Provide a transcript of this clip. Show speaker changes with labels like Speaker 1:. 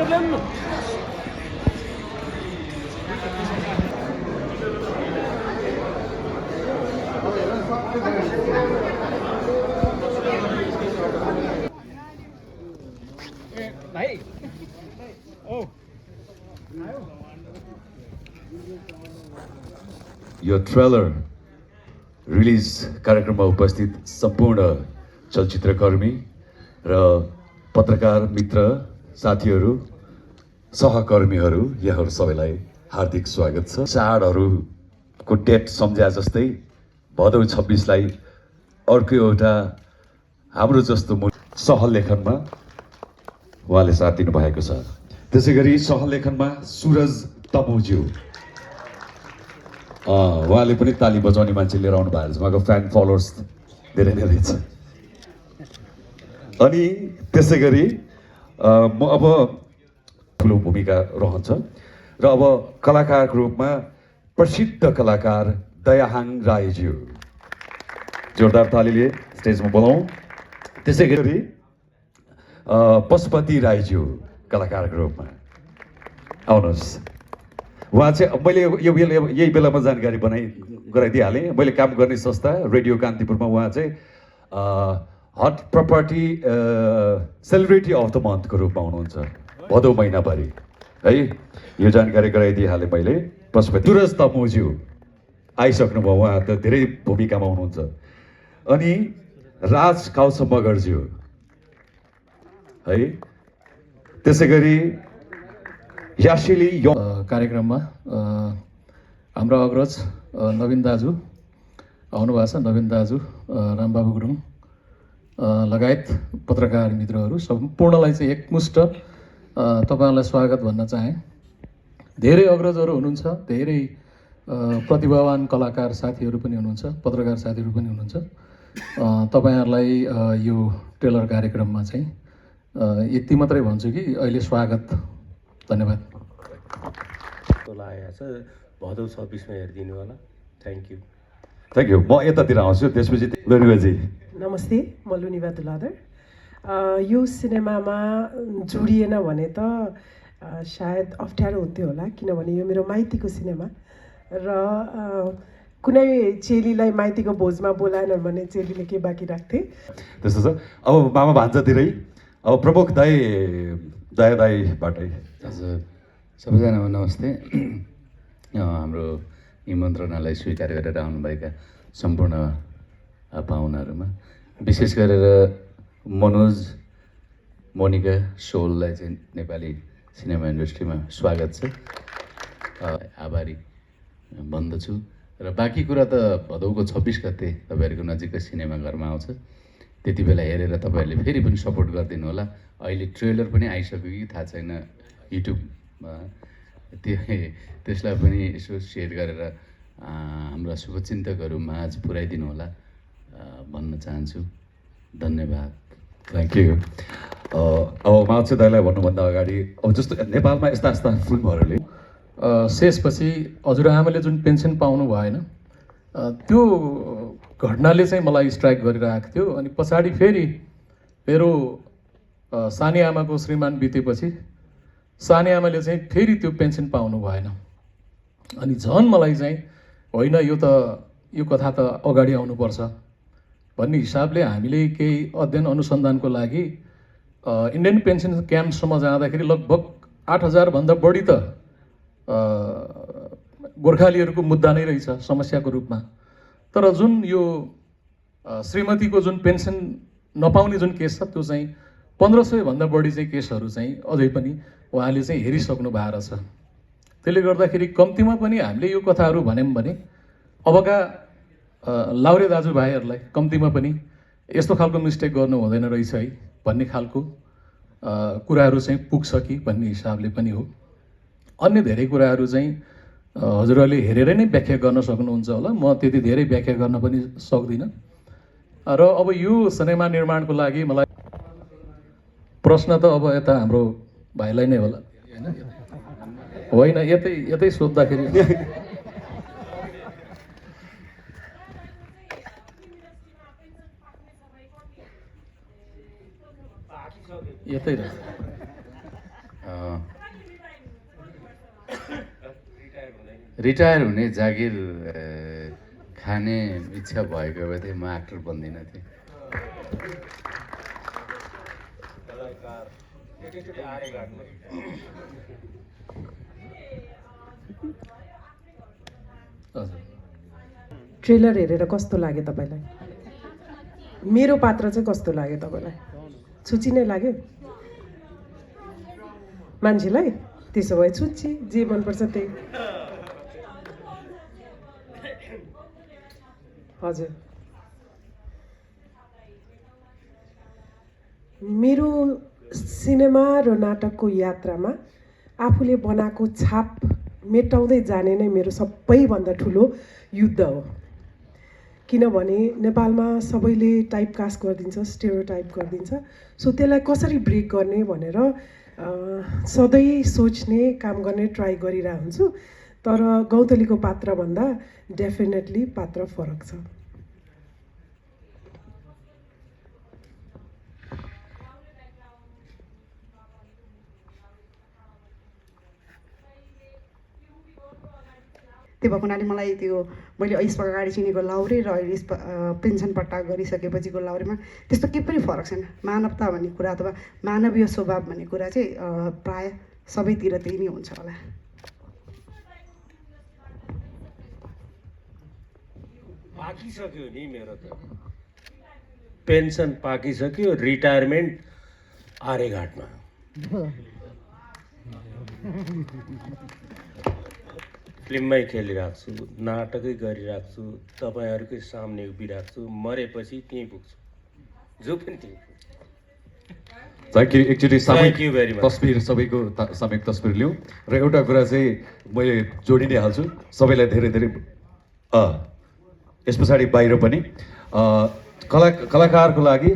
Speaker 1: भाइ ओ
Speaker 2: यो trailer release कार्यक्रममा उपस्थित सम्पूर्ण चलचित्रकर्मी र पत्रकार मित्र साथीहरू सहकर्मीहरू यहाँहरू सबैलाई हार्दिक स्वागत छ। चाडहरूको डेट सम्झ्या जस्तै भदौ 26लाई अर्को एउटा हाम्रो जस्तो सहलेखनमा उहाँले साथ दिनुभएको छ। त्यसै गरी सहलेखनमा सुरज तमुज्यू उहाँले पनि ताली बजाउने मान्छे लिएर आउनु भएको छ। उहाँको फ्यान फलोवर्स धेरै नै रहेछ। अनि त्यसै गरी म अब ठुलो भूमिका रहन्छ र अब कलाकारको रूपमा प्रसिद्ध कलाकार दयाहाङ राईज्यू जोरदार तालीले स्टेजमा बोलाउँ। त्यसै गरी पशुपति राईज्यू कलाकारको रूपमा आउनुहोस्। उहाँ चाहिँ मैले यही बेलामा जानकारी गराइदिइहालेँ। मैले काम गर्ने संस्था रेडियो कान्तिपुरमा उहाँ चाहिँ hot property celebrity of the मन्थको रूपमा हुनुहुन्छ भदौ महिनाभरि है। यो जानकारी गराइदिइहालेँ मैले। पशुपति सुरज तमुज्यू आइसक्नुभयो, उहाँ त धेरै भूमिकामा हुनुहुन्छ। अनि राज काउस मगरज्यू है। त्यसै गरी यासिली
Speaker 3: कार्यक्रममा हाम्रो अग्रज नवीन दाजु आउनुभएको छ। नवीन दाजु, रामबाबु गुरुङ लगायत पत्रकार मित्रहरू सम्पूर्णलाई चाहिँ एकमुष्ट तपाईँहरूलाई स्वागत भन्न चाहेँ। धेरै अग्रजहरू हुनुहुन्छ, धेरै प्रतिभावान कलाकार साथीहरू पनि हुनुहुन्छ, पत्रकार साथीहरू पनि हुनुहुन्छ। तपाईँहरूलाई यो ट्रेलर कार्यक्रममा चाहिँ यति मात्रै भन्छु कि अहिले स्वागत, धन्यवाद।
Speaker 4: लागेको छ भदौ 26मा हेरिदिनु होला। Thank
Speaker 2: you. म यतातिर आउँछु, त्यसपछि लुनिबाजी।
Speaker 5: नमस्ते, म लुनिबा दुलाधर। यो सिनेमामा जोडिएन भने त सायद अप्ठ्यारो हुन्थ्यो होला, किनभने यो मेरो माइतीको सिनेमा र कुनै चेलीलाई माइतीको भोजमा बोलाएन भने चेलीले के बाँकी राख्थे।
Speaker 2: त्यस्तो छ। अब मामा भान्जातिरै अब प्रमुख दया दाईबाटै।
Speaker 6: हजुर सबैजनामा नमस्ते। हाम्रो निमन्त्रणालाई स्वीकार गरेर आउनुभएका सम्पूर्ण पाहुनाहरूमा विशेष गरेर मनोज, मोनिका, सोललाई चाहिँ नेपाली सिनेमा इन्डस्ट्रीमा स्वागत छ, आभारी भन्दछु। र बाँकी कुरा त भदौको 26 गते तपाईँहरूको नजिकै सिनेमा घरमा आउँछ, त्यति बेला हेरेर तपाईँहरूले फेरि पनि सपोर्ट गरिदिनु होला। अहिले ट्रेलर पनि आइसक्यो कि थाहा छैन युट्युबमा, त्यसलाई पनि यसो सेयर गरेर हाम्रा शुभचिन्तकहरू माझ पुर्याइदिनु होला भन्न चाहन्छु। धन्यवाद।
Speaker 2: Thank you. अब मान्छे दाइलाई भन्नुभन्दा अगाडि अब जस्तो नेपालमा यस्ता यस्ता फिल्महरूले
Speaker 3: शेषपछि हजुरआमाले जुन पेन्सन पाउनु भएन त्यो घटनाले चाहिँ मलाई स्ट्राइक गरिरहेको थियो। अनि पछाडि फेरि मेरो सानी आमाको श्रीमान बितेपछि सानी आमाले चाहिँ फेरि त्यो पेन्सन पाउनु भएन। अनि झन् मलाई चाहिँ होइन यो कथा त अगाडि आउनुपर्छ भन्ने हिसाबले हामीले केही अध्ययन अनुसन्धानको लागि इन्डियन पेन्सन क्याम्पसम्म जाँदाखेरि लगभग 8,000 भन्दा बढी त गोर्खालीहरूको मुद्दा नै रहेछ समस्याको रूपमा। तर जुन यो श्रीमतीको जुन पेन्सन नपाउने जुन केस छ त्यो चाहिँ 1500 भन्दा बढी चाहिँ केसहरू चाहिँ अझै पनि उहाँले चाहिँ हेरिसक्नु भएको रहेछ। त्यसले गर्दाखेरि कम्तीमा पनि हामीले यो कथाहरू भन्यौँ भने अबका लाउरे दाजुभाइहरूलाई कम्तीमा पनि यस्तो खालको मिस्टेक गर्नु हुँदैन रहेछ है भन्ने खालको कुराहरू चाहिँ पुग्छ कि भन्ने हिसाबले पनि हो। अन्य धेरै कुराहरू चाहिँ हजुरहरूले हेरेर नै व्याख्या गर्न सक्नुहुन्छ होला, म त्यति धेरै व्याख्या गर्न पनि सक्दिनँ। र अब यो सिनेमा निर्माणको लागि मलाई प्रश्न त अब यता हाम्रो भाइलाई नै होला होइन, यतै सोद्धाखेरि
Speaker 6: यतै रिटायर हुने जागिर खाने इच्छा भएको भए चाहिँ म एक्टर बन्दिनँ थिएँ।
Speaker 3: हजुर
Speaker 5: ट्रेलर हेरेर कस्तो लाग्यो तपाईँलाई? मेरो पात्र चाहिँ कस्तो लाग्यो तपाईँलाई? छुच्ची नै लाग्यो मान्छेलाई? त्यसो भए छुच्ची, जे मनपर्छ त्यही। हजुर, मेरो सिनेमा र नाटकको यात्रामा आफूले बनाएको छाप मेटाउँदै जाने नै मेरो सबैभन्दा ठुलो युद्ध हो। किनभने नेपालमा सबैले टाइपकास्ट गरिदिन्छ, स्टेरियोटाइप गरिदिन्छ। सो त्यसलाई कसरी ब्रेक गर्ने भनेर सधैँ सोच्ने, काम गर्ने ट्राई गरिरहेको हुन्छु। तर गौँथलीको पात्रभन्दा डेफिनेटली पात्र फरक छ।
Speaker 7: त्यो भएको हुनाले मलाई त्यो मैले यसपल्ट अगाडि चिनेको लाउरे र अहिले पेन्सन पट्टा गरिसकेपछिको लाउरेमा त्यस्तो केही पनि फरक छैन। मानवता भन्ने कुरा अथवा मानवीय स्वभाव भन्ने कुरा चाहिँ प्राय सबैतिर त्यही नै हुन्छ होला।
Speaker 4: पाकिसक्यो नि मेरो त पेन्सन पाकिसक्यो, रिटायरमेन्ट आर्यघाटमा। फिल्ममै खेलिरहेको छु, नाटकै गरिरहेको छु, तपाईँहरूकै सामने उभिरहेको छु, मरेपछि त्यहीँ पुग्छु, जो पनि त्यहीँ पुग्छु।
Speaker 2: Thank you. एकचोटि
Speaker 4: Thank you very much.
Speaker 2: तस्बिर सबैको सामूहिक तस्बिर लिउँ र एउटा कुरा चाहिँ मैले जोडी नै हाल्छु सबैलाई धेरै धेरै यस पछाडि बाहिर पनि कलाकारको लागि